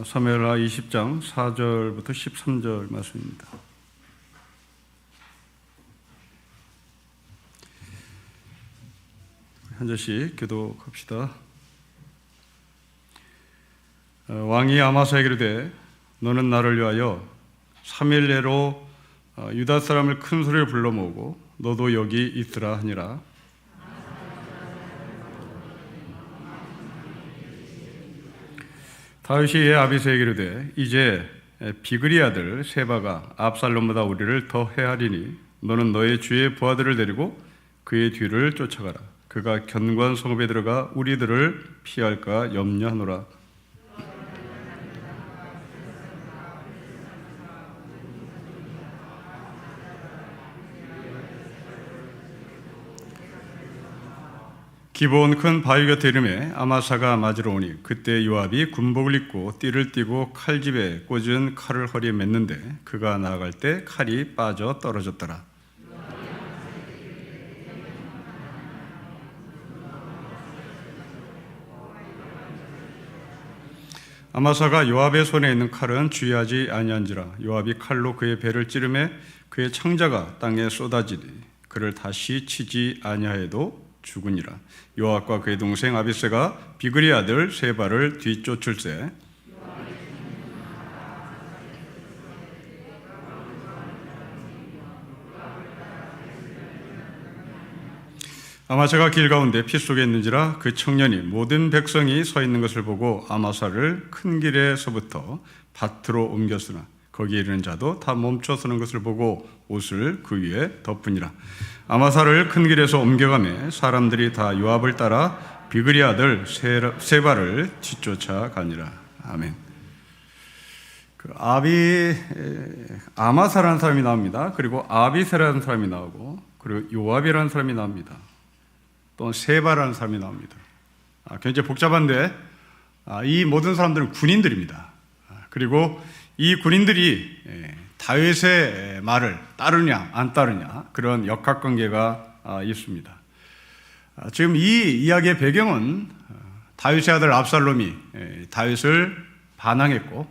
사무엘하 20장 4절부터 13절 말씀입니다. 한 절씩 교독합시다. 왕이 아마사에게 이르되 너는 나를 위하여 3일 내로 유다 사람을 큰 소리를 불러 모으고 너도 여기 있으라 하니라. 다윗이 아비새에게 이르되 이제 비그리 아들 세바가 압살롬보다 우리를 더 해하리니 너는 너의 주의 부하들을 데리고 그의 뒤를 쫓아가라. 그가 견고한 성읍에 들어가 우리들을 피할까 염려하노라. 기브온 큰 바위 곁에 이름에 아마사가 맞으러 오니 그때 요압이 군복을 입고 띠를 띠고 칼집에 꽂은 칼을 허리에 맸는데 그가 나아갈 때 칼이 빠져 떨어졌더라. 아마사가 요압의 손에 있는 칼은 주의하지 아니한지라. 요압이 칼로 그의 배를 찌르매 그의 창자가 땅에 쏟아지니 그를 다시 치지 아니하여도 죽으니라. 요압과 그의 동생 아비새가 비그리 아들 세바를 뒤쫓을세 아마사가 길 가운데 피 속에 있는지라. 그 청년이 모든 백성이 서 있는 것을 보고 아마사를 큰 길에서부터 밭으로 옮겼으나 거기에 이르는 자도 다 멈춰 서는 것을 보고 옷을 그 위에 덮으니라. 아마사를 큰 길에서 옮겨가매 사람들이 다 요압을 따라 비그리 아들 세바를 뒤쫓아 가니라. 아멘. 아마사라는 사람이 나옵니다. 그리고 아비새라는 사람이 나오고 그리고 요압이라는 사람이 나옵니다. 또 세바라는 사람이 나옵니다. 굉장히 복잡한데 이 모든 사람들은 군인들입니다. 그리고 이 군인들이 다윗의 말을 따르냐 안 따르냐 그런 역학관계가 있습니다. 지금 이 이야기의 배경은 다윗의 아들 압살롬이 다윗을 반항했고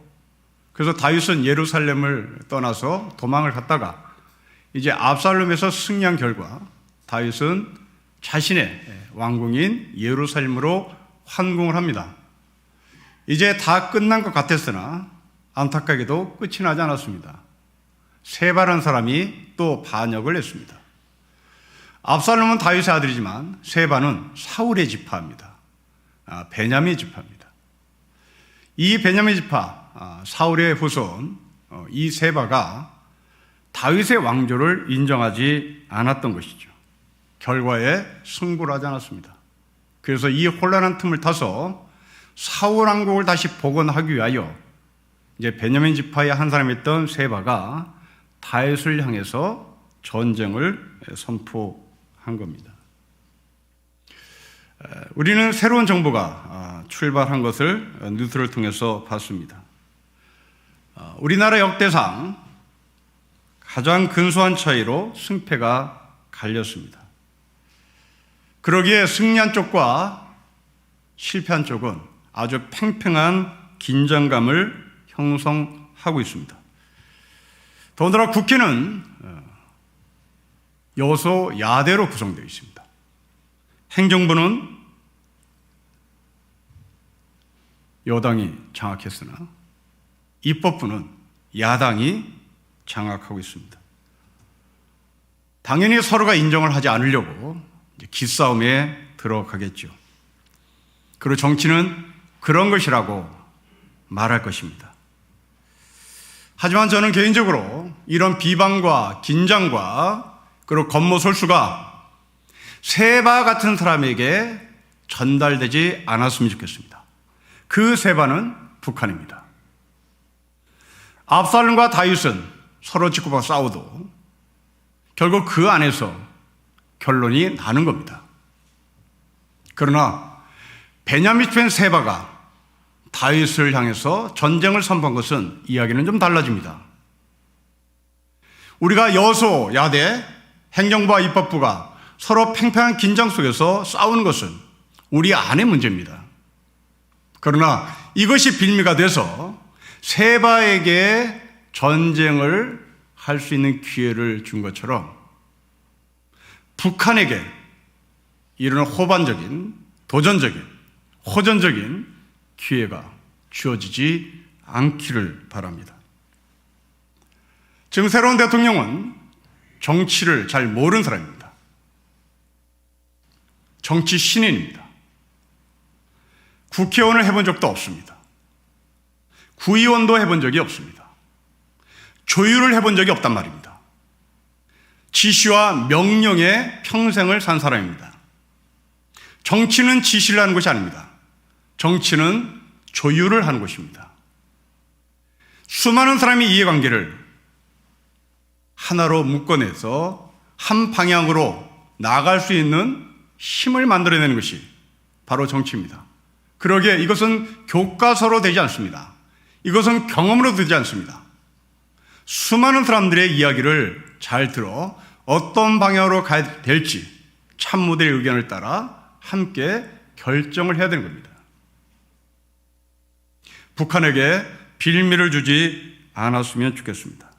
그래서 다윗은 예루살렘을 떠나서 도망을 갔다가 이제 압살롬에서 승리한 결과 다윗은 자신의 왕궁인 예루살렘으로 환궁을 합니다. 이제 다 끝난 것 같았으나 안타깝게도 끝이 나지 않았습니다. 세바라는 사람이 또 반역을 했습니다. 압살롬은 다윗의 아들이지만 세바는 사울의 지파입니다. 베냐민 지파입니다. 이 베냐민 지파 사울의 후손 이 세바가 다윗의 왕조를 인정하지 않았던 것이죠. 결과에 승부를 하지 않았습니다. 그래서 이 혼란한 틈을 타서 사울 왕국을 다시 복원하기 위하여 이제 베냐민 지파의 한 사람이었던 세바가 다윗을 향해서 전쟁을 선포한 겁니다. 우리는 새로운 정부가 출발한 것을 뉴스를 통해서 봤습니다. 우리나라 역대상 가장 근소한 차이로 승패가 갈렸습니다. 그러기에 승리한 쪽과 실패한 쪽은 아주 팽팽한 긴장감을 형성하고 있습니다. 더군다나 국회는 여소야대로 구성되어 있습니다. 행정부는 여당이 장악했으나 입법부는 야당이 장악하고 있습니다. 당연히 서로가 인정을 하지 않으려고 기싸움에 들어가겠죠. 그리고 정치는 그런 것이라고 말할 것입니다. 하지만 저는 개인적으로 이런 비방과 긴장과 그리고 겉모설수가 세바 같은 사람에게 전달되지 않았으면 좋겠습니다. 그 세바는 북한입니다. 압살롬과 다윗은 서로 짓고받아 싸워도 결국 그 안에서 결론이 나는 겁니다. 그러나 베냐민 편 세바가 다윗을 향해서 전쟁을 선포한 것은 이야기는 좀 달라집니다. 우리가 여소야대 행정부와 입법부가 서로 팽팽한 긴장 속에서 싸우는 것은 우리 안의 문제입니다. 그러나 이것이 빌미가 돼서 세바에게 전쟁을 할 수 있는 기회를 준 것처럼 북한에게 이런 호반적인, 도전적인, 호전적인 기회가 주어지지 않기를 바랍니다. 지금 새로운 대통령은 정치를 잘 모르는 사람입니다. 정치 신인입니다. 국회의원을 해본 적도 없습니다. 구의원도 해본 적이 없습니다. 조율을 해본 적이 없단 말입니다. 지시와 명령에 평생을 산 사람입니다. 정치는 지시를 하는 것이 아닙니다. 정치는 조율을 하는 것입니다. 수많은 사람이 이해관계를 하나로 묶어내서 한 방향으로 나아갈 수 있는 힘을 만들어내는 것이 바로 정치입니다. 그러기에 이것은 교과서로 되지 않습니다. 이것은 경험으로 되지 않습니다. 수많은 사람들의 이야기를 잘 들어 어떤 방향으로 가야 될지 참모들의 의견을 따라 함께 결정을 해야 되는 겁니다. 북한에게 빌미를 주지 않았으면 좋겠습니다.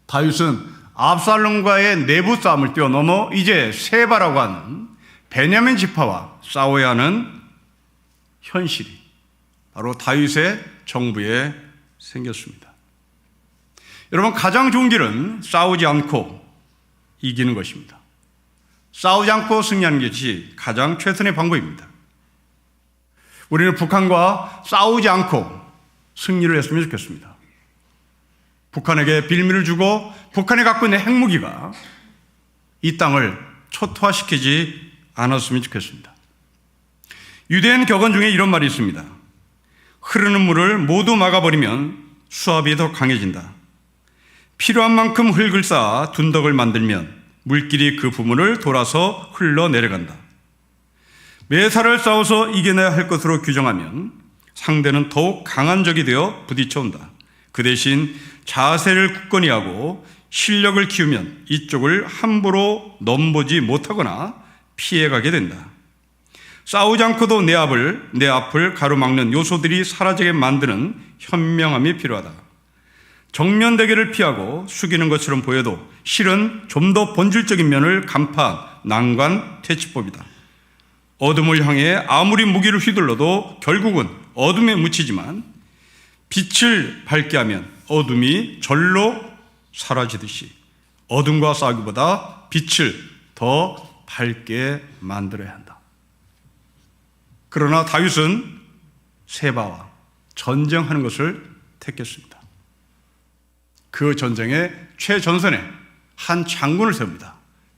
다윗은 압살롬과의 내부 싸움을 뛰어넘어 이제 세바라고 하는 베냐민 지파와 싸워야 하는 현실이 바로 다윗의 정부에 생겼습니다. 여러분, 가장 좋은 길은 싸우지 않고 이기는 것입니다. 싸우지 않고 승리하는 것이 가장 최선의 방법입니다. 우리는 북한과 싸우지 않고 승리를 했으면 좋겠습니다. 북한에게 빌미를 주고 북한이 갖고 있는 핵무기가 이 땅을 초토화시키지 않았으면 좋겠습니다. 유대인 격언 중에 이런 말이 있습니다. 흐르는 물을 모두 막아버리면 수압이 더 강해진다. 필요한 만큼 흙을 쌓아 둔덕을 만들면 물길이 그 부분을 돌아서 흘러내려간다. 매사를 싸워서 이겨내야 할 것으로 규정하면 상대는 더욱 강한 적이 되어 부딪혀온다. 그 대신 자세를 굳건히 하고 실력을 키우면 이쪽을 함부로 넘보지 못하거나 피해가게 된다. 싸우지 않고도 내 앞을 가로막는 요소들이 사라지게 만드는 현명함이 필요하다. 정면 대결을 피하고 숙이는 것처럼 보여도 실은 좀 더 본질적인 면을 간파한 난관 퇴치법이다. 어둠을 향해 아무리 무기를 휘둘러도 결국은 어둠에 묻히지만 빛을 밝게 하면 어둠이 절로 사라지듯이 어둠과 싸우기보다 빛을 더 밝게 만들어야 한다. 그러나 다윗은 세바와 전쟁하는 것을 택했습니다. 그 전쟁의 최전선에 한 장군을 세웁니다.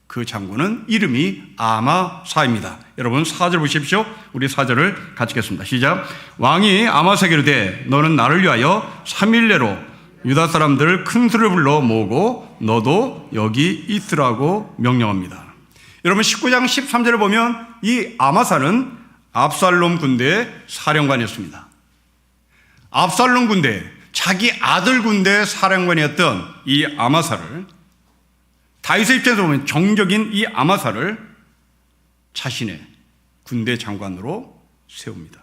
그 장군은 이름이 아마사입니다. 여러분 4절 보십시오. 우리 4절을 같이 읽겠습니다. 시작. 왕이 아마사에게 이르되 너는 나를 위하여 3일 내로 유다 사람들을 큰 수를 불러 모으고 너도 여기 있으라고 명령합니다. 여러분 19장 13절을 보면 이 아마사는 압살롬 군대의 사령관이었습니다. 압살롬 군대, 자기 아들 군대의 사령관이었던 이 아마사를 다윗의 입장에서 보면 정적인 이 아마사를 자신의 군대 장관으로 세웁니다.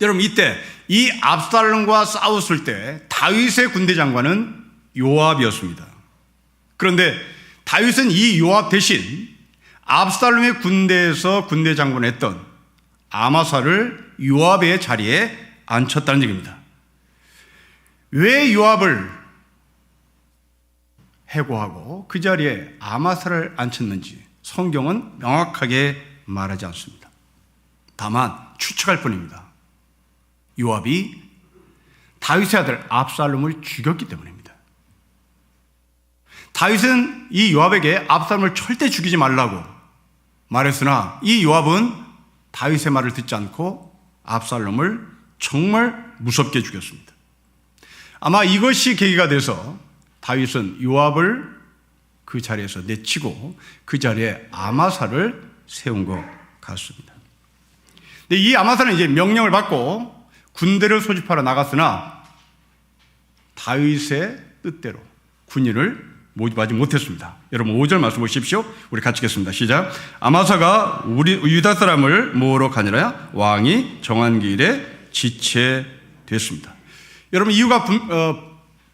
여러분 이때 이 압살롬과 싸웠을 때 다윗의 군대 장관은 요압이었습니다. 그런데 다윗은 이 요압 대신 압살롬의 군대에서 군대 장관을 했던 아마사를 요압의 자리에 앉혔다는 얘기입니다. 왜 요압을 해고하고 그 자리에 아마사를 앉혔는지 성경은 명확하게 말하지 않습니다. 다만 추측할 뿐입니다. 요압이 다윗의 아들 압살롬을 죽였기 때문입니다. 다윗은 이 요압에게 압살롬을 절대 죽이지 말라고 말했으나 이 요압은 다윗의 말을 듣지 않고 압살롬을 정말 무섭게 죽였습니다. 아마 이것이 계기가 돼서 다윗은 요압을 그 자리에서 내치고 그 자리에 아마사를 세운 것 같습니다. 근데 이 아마사는 이제 명령을 받고 군대를 소집하러 나갔으나 다윗의 뜻대로 군인을 모집하지 못했습니다. 여러분 5절 말씀 보십시오. 우리 같이 읽겠습니다. 시작. 아마사가 우리 유다 사람을 모으러 가니라 왕이 정한 기일에 지체됐습니다. 여러분, 이유가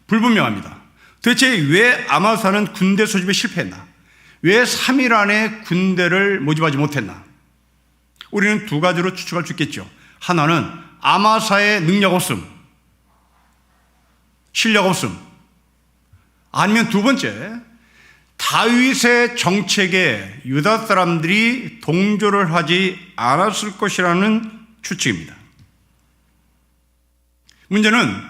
불분명합니다. 도대체 왜 아마사는 군대 소집에 실패했나? 왜 3일 안에 군대를 모집하지 못했나? 우리는 두 가지로 추측할 수 있겠죠. 하나는 아마사의 능력 없음, 실력 없음. 아니면 두 번째, 다윗의 정책에 유다 사람들이 동조를 하지 않았을 것이라는 추측입니다. 문제는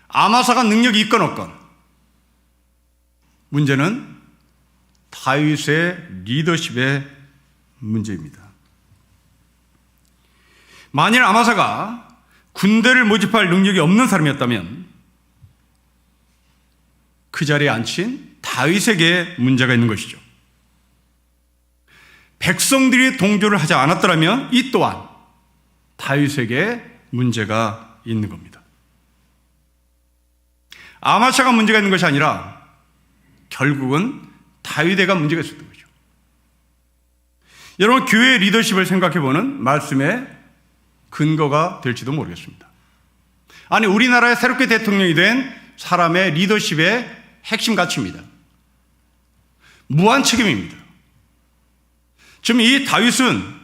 아마사가 능력이 있건 없건, 문제는 다윗의 리더십의 문제입니다. 만일 아마사가 군대를 모집할 능력이 없는 사람이었다면 그 자리에 앉힌 다윗에게 문제가 있는 것이죠. 백성들이 동조를 하지 않았더라면 이 또한 다윗에게 문제가 있는 겁니다. 아마사가 문제가 있는 것이 아니라 결국은 다윗에게 문제가 있었던 거죠. 여러분, 교회의 리더십을 생각해보는 말씀의 근거가 될지도 모르겠습니다. 아니, 우리나라의 새롭게 대통령이 된 사람의 리더십의 핵심 가치입니다. 무한 책임입니다. 지금 이 다윗은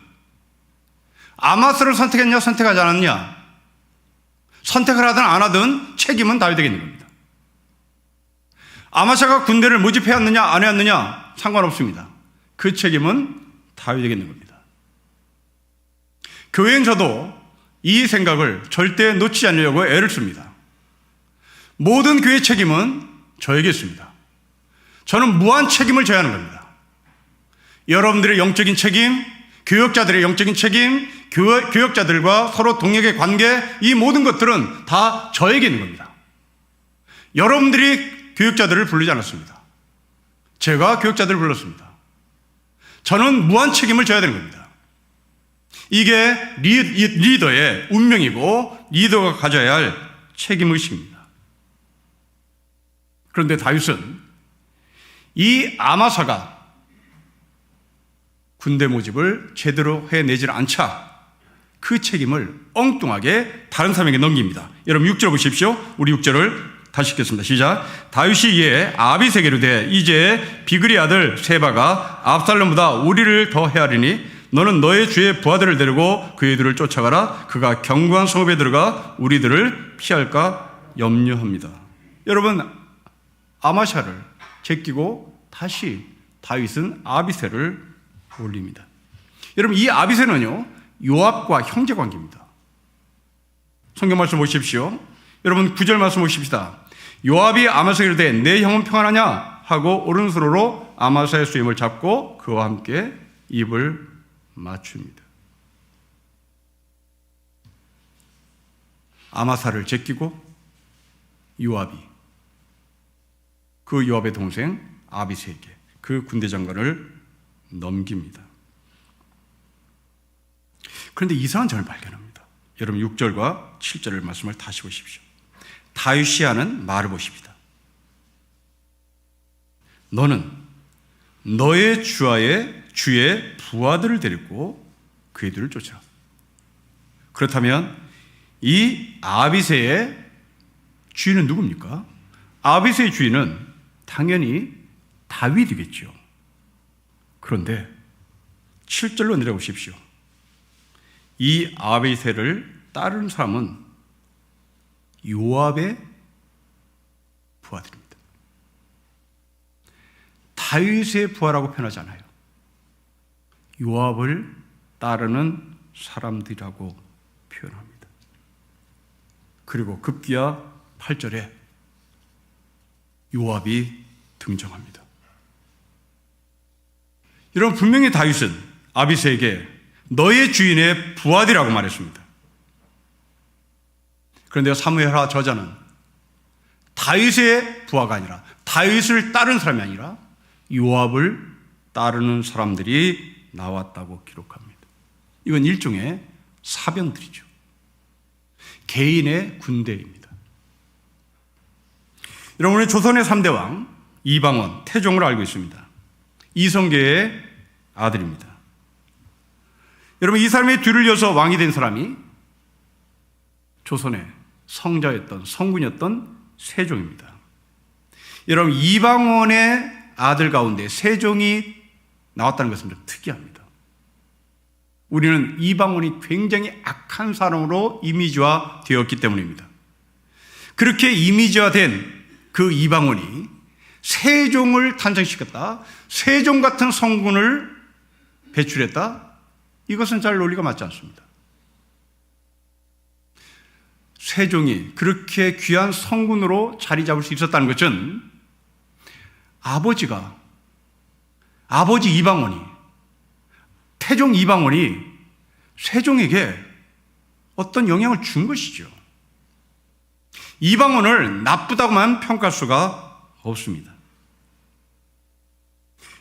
아마사를 선택했냐 선택하지 않았냐, 선택을 하든 안 하든 책임은 다윗에게 있는 겁니다. 아마사가 군대를 모집해왔느냐 안 해왔느냐 상관없습니다. 그 책임은 다윗에게 있는 겁니다. 교회인 저도 이 생각을 절대 놓치지 않으려고 애를 씁니다. 모든 교회 책임은 저에게 있습니다. 저는 무한 책임을 져야 하는 겁니다. 여러분들의 영적인 책임, 교역자들의 영적인 책임, 교역자들과 서로 동역의 관계, 이 모든 것들은 다 저에게 있는 겁니다. 여러분들이 교역자들을 부르지 않았습니다. 제가 교역자들을 불렀습니다. 저는 무한 책임을 져야 되는 겁니다. 이게 리더의 운명이고 리더가 가져야 할 책임의식입니다. 그런데 다윗은 이 아마사가 군대 모집을 제대로 해내질 않자 그 책임을 엉뚱하게 다른 사람에게 넘깁니다. 여러분 6절 보십시오. 우리 6절을 다시 읽겠습니다. 시작. 다윗이 이에 아비새게로 되 이제 비그리 아들 세바가 압살롬보다 우리를 더 헤아리니 너는 너의 주의 부하들을 데리고 그이들을 쫓아가라. 그가 견고한 성읍에 들어가 우리들을 피할까 염려합니다. 여러분, 아마샤를 제끼고 다시 다윗은 아비새를 올립니다. 여러분, 이 아비새는요 요압과 형제 관계입니다. 성경 말씀 보십시오. 여러분 9절 말씀 보십시다. 요압이 아마사에게 이르되 내 형은 평안하냐 하고 오른손으로 아마사의 수염을 잡고 그와 함께 입을 맞춥니다. 아마사를 제끼고 요압이 그 요압의 동생 아비새에게 그 군대 장관을 넘깁니다. 그런데 이상한 점을 발견합니다. 여러분 6절과 7절의 말씀을 다시 보십시오. 다윗이 하는 말을 보십니다. 너는 너의 주의 부하들을 데리고 그들을 쫓아. 그렇다면 이 아비새의 주인은 누굽니까? 아비새의 주인은 당연히 다윗이겠죠. 그런데 7절로 내려보십시오. 이 아비새를 따르는 사람은 요압의 부하들입니다. 다윗의 부하라고 표현하지 않아요. 요압을 따르는 사람들이라고 표현합니다. 그리고 급기야 8절에 요압이 등장합니다. 여러분, 분명히 다윗은 아비새에게 너의 주인의 부하들이라고 말했습니다. 그런데 사무엘하 저자는 다윗의 부하가 아니라 다윗을 따른 사람이 아니라 요압을 따르는 사람들이 나왔다고 기록합니다. 이건 일종의 사병들이죠. 개인의 군대입니다. 여러분은 조선의 3대 왕 이방원, 태종을 알고 있습니다. 이성계의 아들입니다. 여러분, 이 사람의 뒤를 이어서 왕이 된 사람이 조선의 성자였던 성군이었던 세종입니다. 여러분, 이방원의 아들 가운데 세종이 나왔다는 것은 좀 특이합니다. 우리는 이방원이 굉장히 악한 사람으로 이미지화 되었기 때문입니다. 그렇게 이미지화된 그 이방원이 세종을 탄생시켰다, 세종 같은 성군을 배출했다, 이것은 잘 논리가 맞지 않습니다. 세종이 그렇게 귀한 성군으로 자리 잡을 수 있었다는 것은 아버지 이방원이, 태종 이방원이 세종에게 어떤 영향을 준 것이죠. 이방원을 나쁘다고만 평가할 수가 없습니다.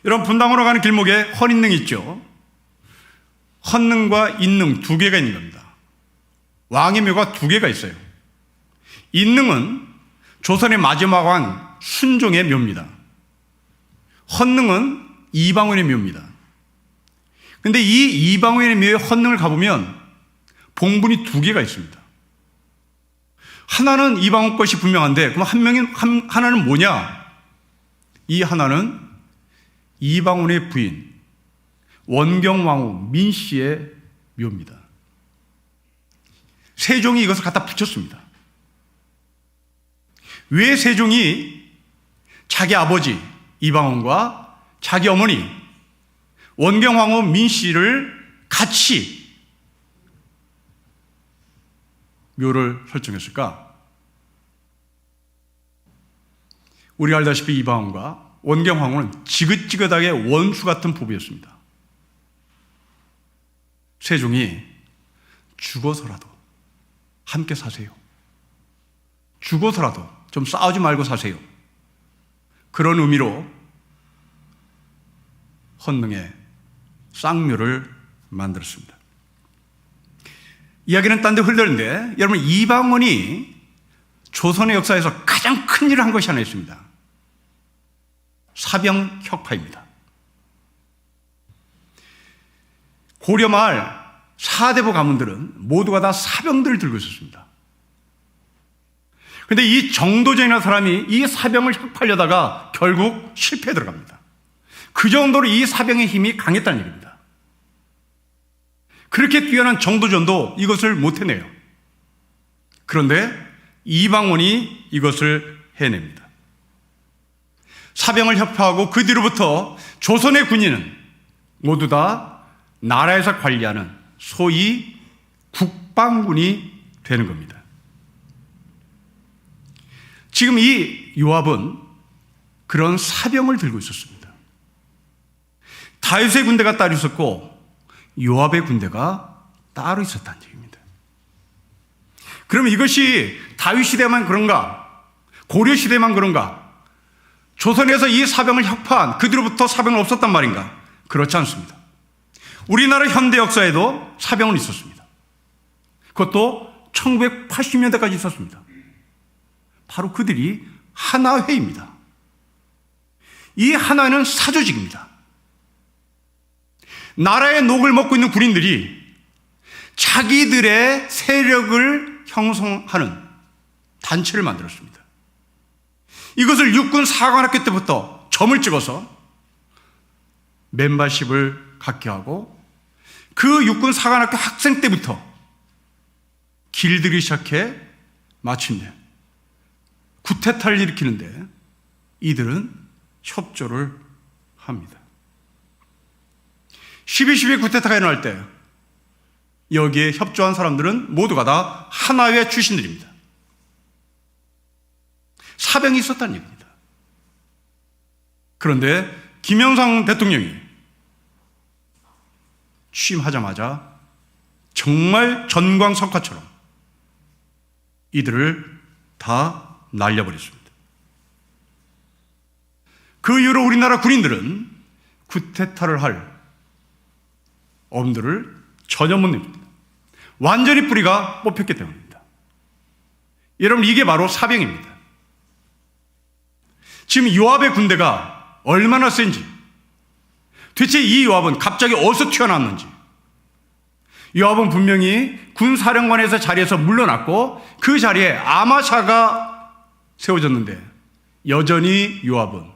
여러분, 분당으로 가는 길목에 헌인릉이 있죠. 헌릉과 인릉 두 개가 있는 겁니다. 왕의 묘가 두 개가 있어요. 인릉은 조선의 마지막 왕 순종의 묘입니다. 헌릉은 이방원의 묘입니다. 그런데 이 이방원의 묘에 헌릉을 가보면 봉분이 두 개가 있습니다. 하나는 이방원 것이 분명한데 그럼 하나는 뭐냐? 이 하나는 이방원의 부인 원경왕후 민씨의 묘입니다. 세종이 이것을 갖다 붙였습니다. 왜 세종이 자기 아버지 이방원과 자기 어머니 원경왕후 민씨를 같이 묘를 설정했을까? 우리가 알다시피 이방원과 원경왕후는 지긋지긋하게 원수 같은 부부였습니다. 세종이 죽어서라도 함께 사세요. 죽어서라도 좀 싸우지 말고 사세요. 그런 의미로 헌릉에 쌍묘를 만들었습니다. 이야기는 딴 데 흘렀는데 여러분, 이방원이 조선의 역사에서 가장 큰 일을 한 것이 하나 있습니다. 사병혁파입니다. 고려 말 사대부 가문들은 모두가 다 사병들을 들고 있었습니다. 그런데 이 정도전이라는 사람이 이 사병을 혁파하려다가 결국 실패에 들어갑니다. 그 정도로 이 사병의 힘이 강했다는 얘기입니다. 그렇게 뛰어난 정도전도 이것을 못 해내요. 그런데 이방원이 이것을 해냅니다. 사병을 협파하고 그 뒤로부터 조선의 군인은 모두 다 나라에서 관리하는 소위 국방군이 되는 겁니다. 지금 이 요압은 그런 사병을 들고 있었습니다. 다윗의 군대가 따로 있었고 요압의 군대가 따로 있었다는 얘기입니다. 그럼 이것이 다윗 시대만 그런가? 고려 시대만 그런가? 조선에서 이 사병을 혁파한 그 뒤로부터 사병은 없었단 말인가? 그렇지 않습니다. 우리나라 현대 역사에도 사병은 있었습니다. 그것도 1980년대까지 있었습니다. 바로 그들이 하나회입니다. 이 하나회는 사조직입니다. 나라의 녹을 먹고 있는 군인들이 자기들의 세력을 형성하는 단체를 만들었습니다. 이것을 육군 사관학교 때부터 점을 찍어서 멤버십을 갖게 하고 그 육군 사관학교 학생 때부터 길들이기 시작해 마침내 쿠데타를 일으키는데 이들은 협조를 합니다. 12.12 쿠데타가 일어날 때 여기에 협조한 사람들은 모두가 다 하나회 출신들입니다. 사병이 있었다는 얘기입니다. 그런데 김영삼 대통령이 취임하자마자 정말 전광석화처럼 이들을 다 날려버렸습니다. 그 이후로 우리나라 군인들은 쿠데타를 할 엄두를 전혀 못 냅니다. 완전히 뿌리가 뽑혔기 때문입니다. 여러분, 이게 바로 사병입니다. 지금 요압의 군대가 얼마나 센지, 도대체 이 요압은 갑자기 어디서 튀어나왔는지, 요압은 분명히 군사령관에서 자리에서 물러났고 그 자리에 아마샤가 세워졌는데 여전히 요압은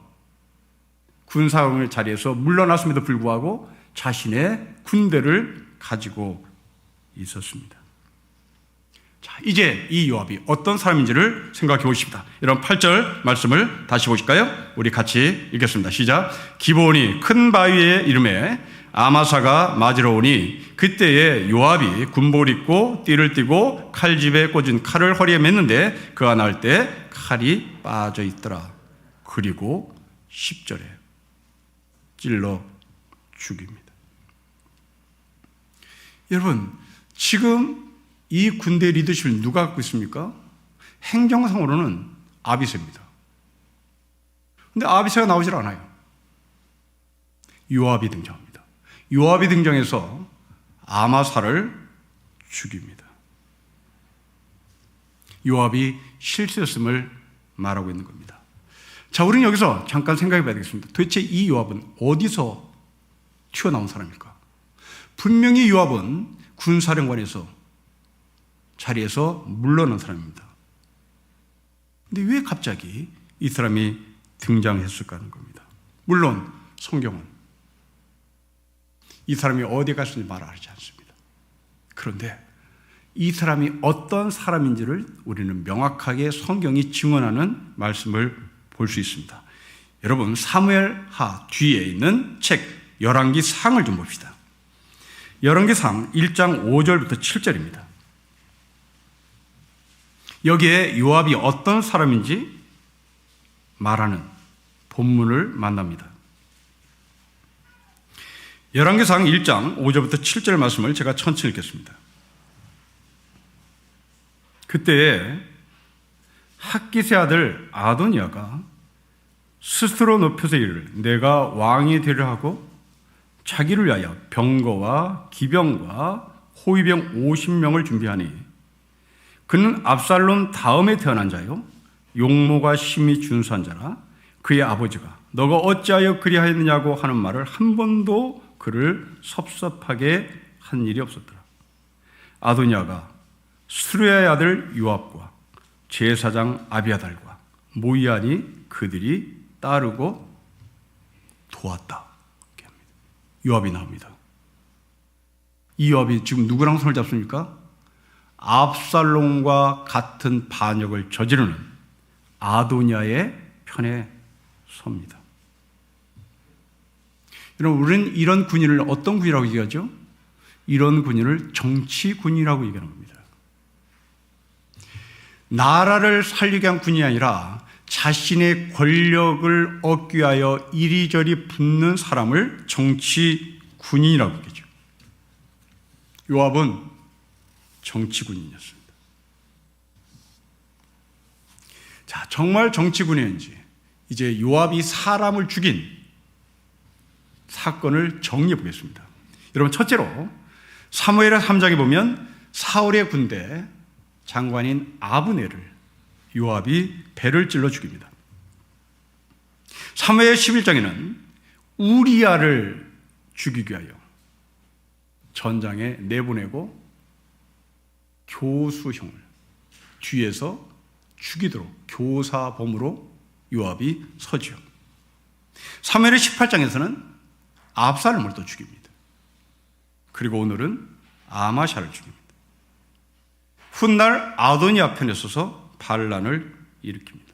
군사령관의 자리에서 물러났음에도 불구하고 자신의 군대를 가지고 있었습니다. 자, 이제 이 요압이 어떤 사람인지를 생각해 보십시다. 이런 8절 말씀을 다시 보실까요? 우리 같이 읽겠습니다. 시작. 기브온이 큰 바위의 이름에 아마사가 맞으러 오니 그때에 요압이 군복을 입고 띠를 띠고 칼집에 꽂은 칼을 허리에 맸는데 그가 나올 때 칼이 빠져 있더라. 그리고 10절에 찔러 죽입니다. 여러분, 지금 이 군대 리더십을 누가 갖고 있습니까? 행정상으로는 아비새입니다. 그런데 아비새가 나오질 않아요. 요압이 등장합니다. 요압이 등장해서 아마사를 죽입니다. 요압이 실수였음을 말하고 있는 겁니다. 자, 우리는 여기서 잠깐 생각해 봐야 되겠습니다. 도대체 이 요압은 어디서 튀어나온 사람일까? 분명히 요압은 군사령관에서 자리에서 물러난 사람입니다. 근데 왜 갑자기 이 사람이 등장했을까 하는 겁니다. 물론 성경은 이 사람이 어디 갔는지 말하지 않습니다. 그런데 이 사람이 어떤 사람인지를 우리는 명확하게 성경이 증언하는 말씀을 볼 수 있습니다. 여러분, 사무엘하 뒤에 있는 책 열왕기상을 좀 봅시다. 열왕기상 1장 5절부터 7절입니다. 여기에 요압이 어떤 사람인지 말하는 본문을 만납니다. 열왕기상 1장 5절부터 7절 말씀을 제가 천천히 읽겠습니다. 그때에 학기세 아들 아도니아가 스스로 높여서 이르를 내가 왕이 되려 하고 자기를 위하여 병거와 기병과 호위병 50명을 준비하니 그는 압살롬 다음에 태어난 자요 용모가 심히 준수한 자라 그의 아버지가 너가 어찌하여 그리하였느냐고 하는 말을 한 번도 그를 섭섭하게 한 일이 없었더라. 아도니아가 수르야의 아들 요압과 제사장 아비아달과 모이아니 그들이 따르고 도왔다. 요압이 나옵니다. 이 요압이 지금 누구랑 손을 잡습니까? 압살롬과 같은 반역을 저지르는 아도니아의 편에 섭니다. 여러분, 우리는 이런 군인을 어떤 군이라고 얘기하죠? 이런 군인을 정치군이라고 얘기하는 겁니다. 나라를 살리게 한 군인이 아니라 자신의 권력을 얻기 위하여 이리저리 붙는 사람을 정치군인이라고 얘기하죠. 요압은 정치군인이었습니다. 자, 정말 정치군인인지 이제 요압이 사람을 죽인 사건을 정리해 보겠습니다. 여러분, 첫째로 사무엘하 3장에 보면 사울의 군대 장관인 아브넬을 요압이 배를 찔러 죽입니다. 사무엘 11장에는 우리야를 죽이기 위하여 전장에 내보내고 교수형을 뒤에서 죽이도록 교사범으로 요압이 서지요. 사무엘 18장에서는 압살롬을 또 죽입니다. 그리고 오늘은 아마샤를 죽입니다. 훗날 아도니아 편에 서서 반란을 일으킵니다.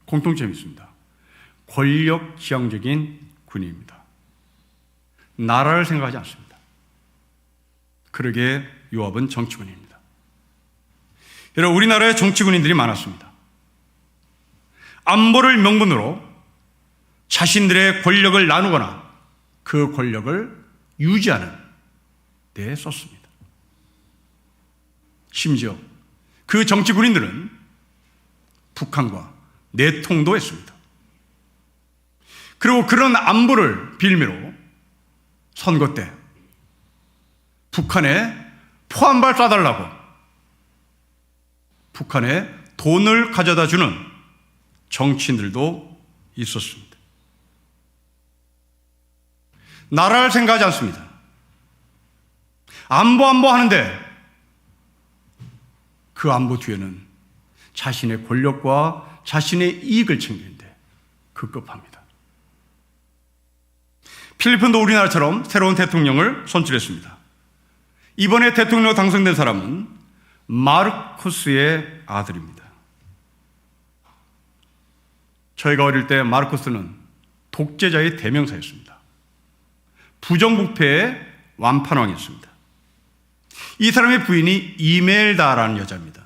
공통점이 있습니다. 권력지향적인 군인입니다. 나라를 생각하지 않습니다. 그러기에 요압은 정치군입니다. 여러분, 우리나라에 정치군인들이 많았습니다. 안보를 명분으로 자신들의 권력을 나누거나 그 권력을 유지하는 데 썼습니다. 심지어 그 정치 군인들은 북한과 내통도 했습니다. 그리고 그런 안보를 빌미로 선거 때 북한에 포한발 쏴달라고 북한에 돈을 가져다 주는 정치인들도 있었습니다. 나라를 생각하지 않습니다. 안보 하는데 그 안보 뒤에는 자신의 권력과 자신의 이익을 챙기는데 급급합니다. 필리핀도 우리나라처럼 새로운 대통령을 선출했습니다. 이번에 대통령으로 당선된 사람은 마르코스의 아들입니다. 저희가 어릴 때 마르코스는 독재자의 대명사였습니다. 부정부패의 완판왕이었습니다. 이 사람의 부인이 이멜다라는 여자입니다.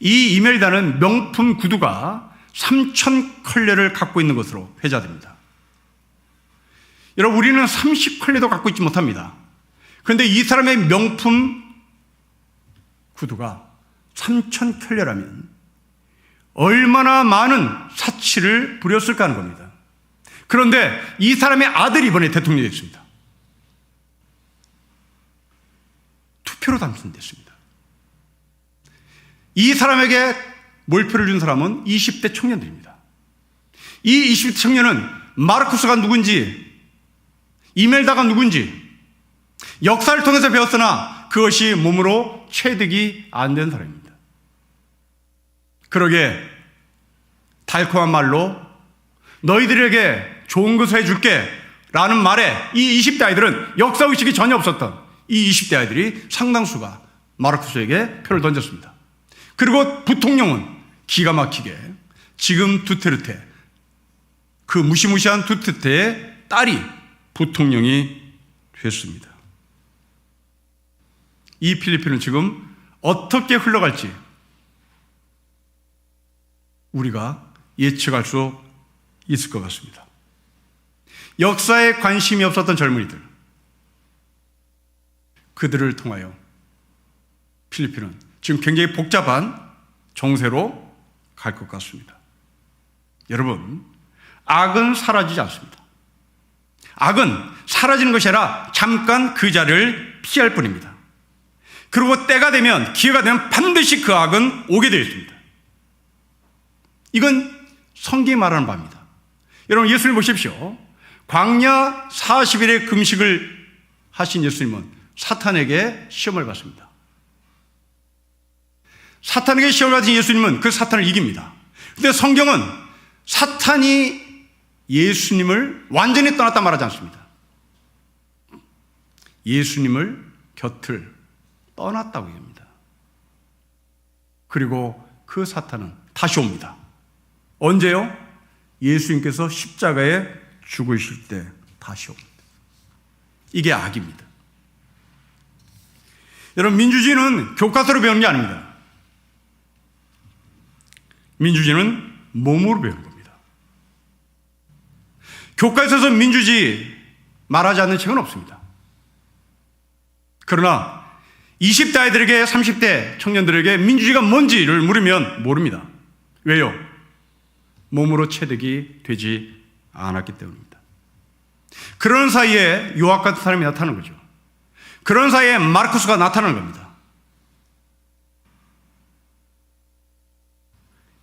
이 이멜다는 명품 구두가 3,000컬레를 갖고 있는 것으로 회자됩니다. 여러분, 우리는 30컬레도 갖고 있지 못합니다. 그런데 이 사람의 명품 구두가 3,000컬레라면 얼마나 많은 사치를 부렸을까 하는 겁니다. 그런데 이 사람의 아들이 이번에 대통령이 됐습니다. 투표로 당선됐습니다. 이 사람에게 몰표를 준 사람은 20대 청년들입니다. 이 20대 청년은 마르코스가 누군지, 이멜다가 누군지 역사를 통해서 배웠으나 그것이 몸으로 체득이 안 된 사람입니다. 그러게 달콤한 말로 너희들에게 좋은 것을 해줄게 라는 말에 이 20대 아이들은 역사의식이 전혀 없었던 이 20대 아이들이 상당수가 마르코스에게 표를 던졌습니다. 그리고 부통령은 기가 막히게 지금 두테르테, 그 무시무시한 두테르테의 딸이 부통령이 됐습니다. 이 필리핀은 지금 어떻게 흘러갈지 우리가 예측할 수 있을 것 같습니다. 역사에 관심이 없었던 젊은이들, 그들을 통하여 필리핀은 지금 굉장히 복잡한 정세로 갈 것 같습니다. 여러분, 악은 사라지지 않습니다. 악은 사라지는 것이 아니라 잠깐 그 자리를 피할 뿐입니다. 그리고 때가 되면, 기회가 되면 반드시 그 악은 오게 되어 있습니다. 이건 성경이 말하는 바입니다. 여러분, 예수님 보십시오. 광야 40일의 금식을 하신 예수님은 사탄에게 시험을 받습니다. 사탄에게 시험을 받은 예수님은 그 사탄을 이깁니다. 그런데 성경은 사탄이 예수님을 완전히 떠났다 말하지 않습니다. 예수님을 곁을 떠났다고 얘기합니다. 그리고 그 사탄은 다시 옵니다. 언제요? 예수님께서 십자가에 죽으실 때 다시 옵니다. 이게 악입니다. 여러분, 민주주의는 교과서로 배우는 게 아닙니다. 민주주의는 몸으로 배우는 겁니다. 교과서에서 민주주의 말하지 않는 책은 없습니다. 그러나 20대 아이들에게 30대 청년들에게 민주주의가 뭔지를 물으면 모릅니다. 왜요? 몸으로 체득이 되지 않았기 때문입니다. 그런 사이에 요압 같은 사람이 나타나는 거죠. 그런 사이에 마르코스가 나타나는 겁니다.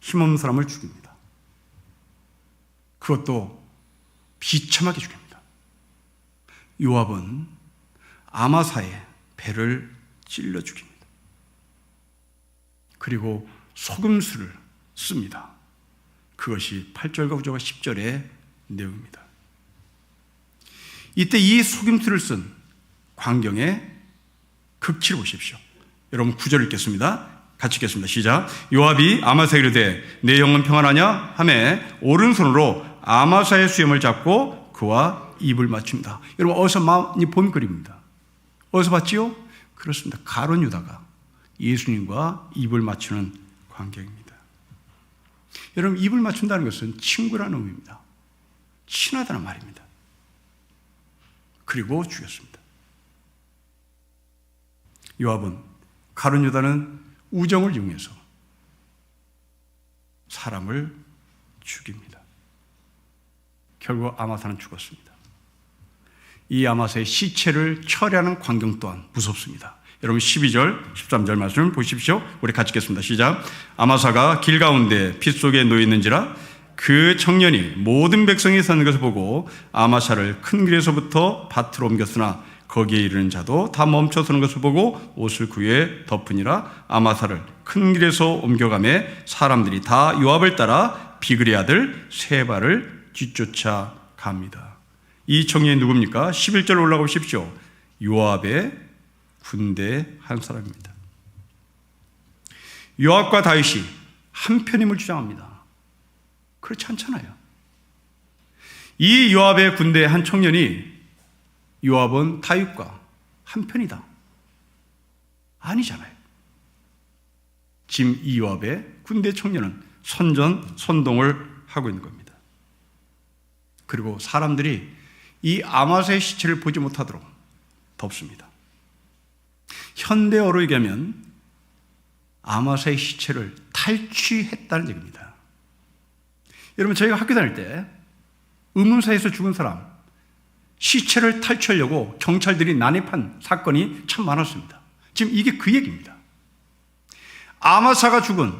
힘없는 사람을 죽입니다. 그것도 비참하게 죽입니다. 요압은 아마사의 배를 찔러 죽입니다. 그리고 소금술을 씁니다. 그것이 8절과 9절과 10절의 내용입니다. 이때 이 소금술을 쓴 광경의 극치를 보십시오. 여러분 9절 읽겠습니다. 같이 읽겠습니다. 시작. 요압이 아마사에게 이르되 내 영은 평안하냐 하매 오른손으로 아마사의 수염을 잡고 그와 입을 맞춥니다. 여러분 어디서 많이 본 그림입니다. 어디서 봤지요? 그렇습니다. 가룟 유다가 예수님과 입을 맞추는 광경입니다. 여러분, 입을 맞춘다는 것은 친구라는 의미입니다. 친하다는 말입니다. 그리고 죽였습니다. 요압은, 가룟 유다는 우정을 이용해서 사람을 죽입니다. 결국 아마사는 죽었습니다. 이 아마사의 시체를 처리하는 광경 또한 무섭습니다. 여러분 12절, 13절 말씀을 보십시오. 우리 같이 읽겠습니다. 시작. 아마사가 길 가운데 피 속에 놓여 있는지라 그 청년이 모든 백성이 사는 것을 보고 아마사를 큰 길에서부터 밭으로 옮겼으나 거기에 이르는 자도 다 멈춰서는 것을 보고 옷을 그 위에 덮으니라. 아마사를 큰 길에서 옮겨가매 사람들이 다 요압을 따라 비그리 아들 세바를 뒤쫓아 갑니다. 이 청년이 누굽니까? 11절 올라가 보십시오. 요압의 군대 한 사람입니다. 요압과 다윗이 한편임을 주장합니다. 그렇지 않잖아요. 이 요압의 군대 한 청년이 요압은 다윗과 한편이다. 아니잖아요. 지금 이 요압의 군대 청년은 선전선동을 하고 있는 겁니다. 그리고 사람들이 이 아마사의 시체를 보지 못하도록 덮습니다. 현대어로 얘기하면 아마사의 시체를 탈취했다는 얘기입니다. 여러분, 저희가 학교 다닐 때 의문사에서 죽은 사람 시체를 탈취하려고 경찰들이 난입한 사건이 참 많았습니다. 지금 이게 그 얘기입니다. 아마사가 죽은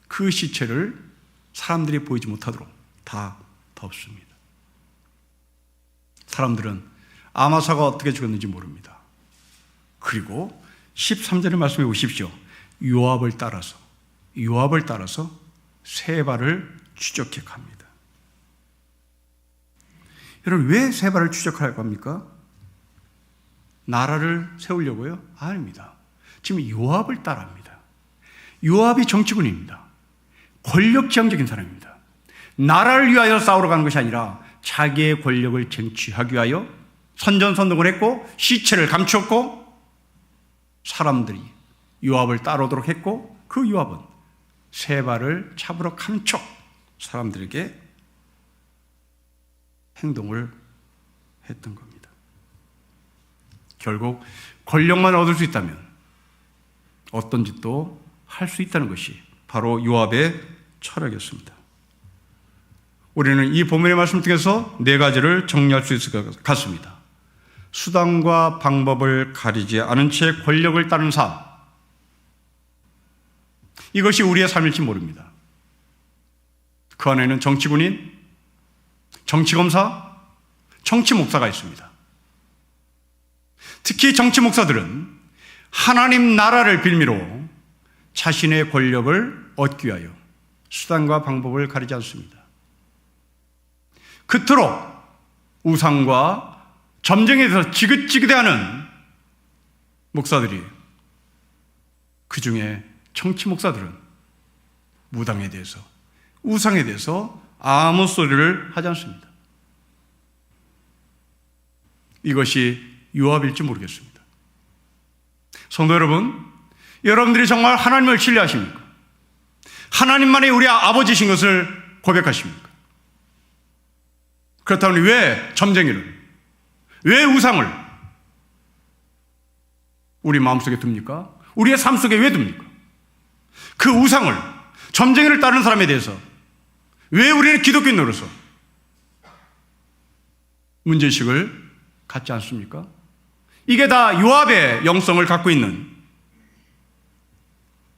그 시체를 사람들이 보이지 못하도록 다 덮습니다. 사람들은 아마사가 어떻게 죽었는지 모릅니다. 그리고 13절의 말씀해 보십시오. 요압을 따라서 세바를 추적해 갑니다. 여러분, 왜 세바를 추적하려고 합니까? 나라를 세우려고요? 아닙니다. 지금 요압을 따라합니다. 요압이 정치군입니다. 권력지향적인 사람입니다. 나라를 위하여 싸우러 가는 것이 아니라 자기의 권력을 쟁취하기 위하여 선전선동을 했고 시체를 감추었고 사람들이 요압을 따라오도록 했고 그 요압은 세바를 잡으러 간 척 사람들에게 행동을 했던 겁니다. 결국 권력만 얻을 수 있다면 어떤 짓도 할 수 있다는 것이 바로 요압의 철학이었습니다. 우리는 이 본문의 말씀 중에서 네 가지를 정리할 수 있을 것 같습니다. 수단과 방법을 가리지 않은 채 권력을 따르는 삶, 이것이 우리의 삶일지 모릅니다. 그 안에는 정치군인, 정치검사, 정치목사가 있습니다. 특히 정치목사들은 하나님 나라를 빌미로 자신의 권력을 얻기 위하여 수단과 방법을 가리지 않습니다. 그토록 우상과 점쟁이에 대해서 지긋지긋해하는 목사들이, 그 중에 정치 목사들은 무당에 대해서, 우상에 대해서 아무 소리를 하지 않습니다. 이것이 요압일지 모르겠습니다. 성도 여러분, 여러분들이 정말 하나님을 신뢰하십니까? 하나님만이 우리 아버지신 것을 고백하십니까? 그렇다면 왜 점쟁이를, 왜 우상을 우리 마음속에 둡니까? 우리의 삶 속에 왜 둡니까? 그 우상을, 점쟁이를 따르는 사람에 대해서 왜 우리는 기독교인으로서 문제의식을 갖지 않습니까? 이게 다 요압의 영성을 갖고 있는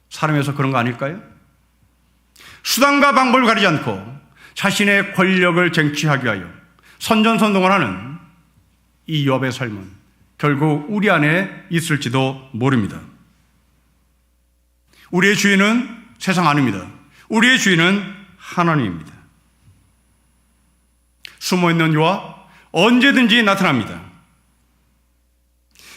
사람에서 그런 거 아닐까요? 수단과 방법을 가리지 않고 자신의 권력을 쟁취하기 위하여 선전선동을 하는 이 요압의 삶은 결국 우리 안에 있을지도 모릅니다. 우리의 주인은 세상 아닙니다. 우리의 주인은 하나님입니다. 숨어있는 요압, 언제든지 나타납니다.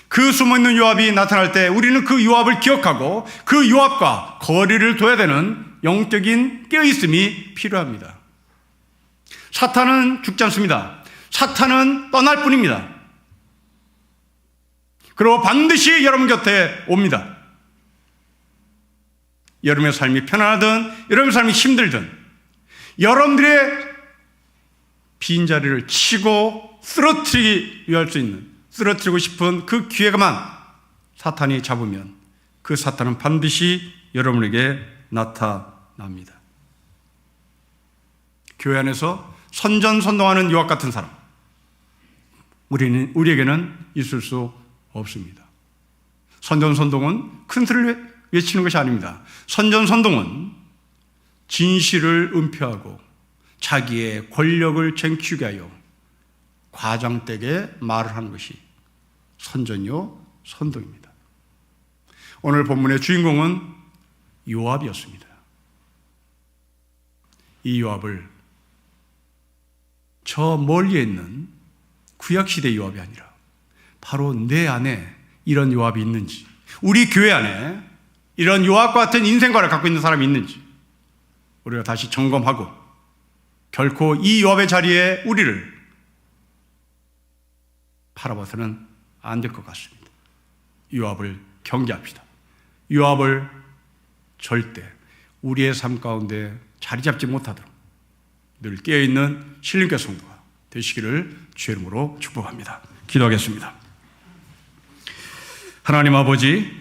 그 숨어있는 요압이 나타날 때 우리는 그 요압을 기억하고 그 요압과 거리를 둬야 되는 영적인 깨어있음이 필요합니다. 사탄은 죽지 않습니다. 사탄은 떠날 뿐입니다. 그리고 반드시 여러분 곁에 옵니다. 여러분의 삶이 편안하든 여러분의 삶이 힘들든 여러분들의 빈자리를 치고 쓰러뜨리고 싶은 그 기회가만 사탄이 잡으면 그 사탄은 반드시 여러분에게 나타납니다. 교회 안에서 선전선동하는 요압 같은 사람, 우리에게는 있을 수 없습니다. 선전선동은 큰 소리를 외치는 것이 아닙니다. 선전선동은 진실을 은폐하고 자기의 권력을 쟁취하게 하여 과장되게 말을 하는 것이 선전요 선동입니다. 오늘 본문의 주인공은 요압이었습니다. 이 요압을 저 멀리에 있는 구약시대 요압이 아니라 바로 내 안에 이런 요압이 있는지, 우리 교회 안에 이런 요압과 같은 인생관을 갖고 있는 사람이 있는지 우리가 다시 점검하고 결코 이 요압의 자리에 우리를 바라봐서는 안 될 것 같습니다. 요압을 경계합시다. 요압을 절대 우리의 삶 가운데 자리 잡지 못하도록 늘 깨어있는 신림교회 성도가 되시기를 주의 이름으로 축복합니다. 기도하겠습니다. 하나님 아버지,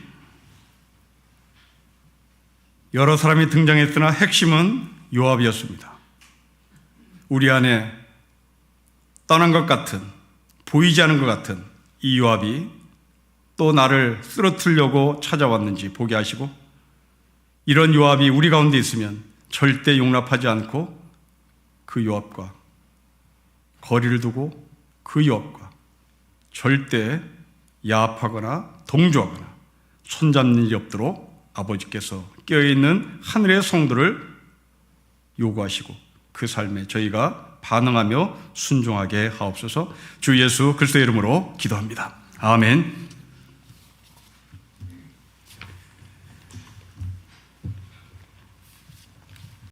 여러 사람이 등장했으나 핵심은 요압이었습니다. 우리 안에 떠난 것 같은, 보이지 않은 것 같은 이 요압이 또 나를 쓰러뜨리려고 찾아왔는지 보게 하시고, 이런 요압이 우리 가운데 있으면 절대 용납하지 않고 그 요압과 거리를 두고 그 요압과 절대 야합하거나 동조하거나 손잡는 일이 없도록 아버지께서 깨어있는 하늘의 성도를 요구하시고 그 삶에 저희가 반응하며 순종하게 하옵소서. 주 예수 그리스도의 이름으로 기도합니다. 아멘.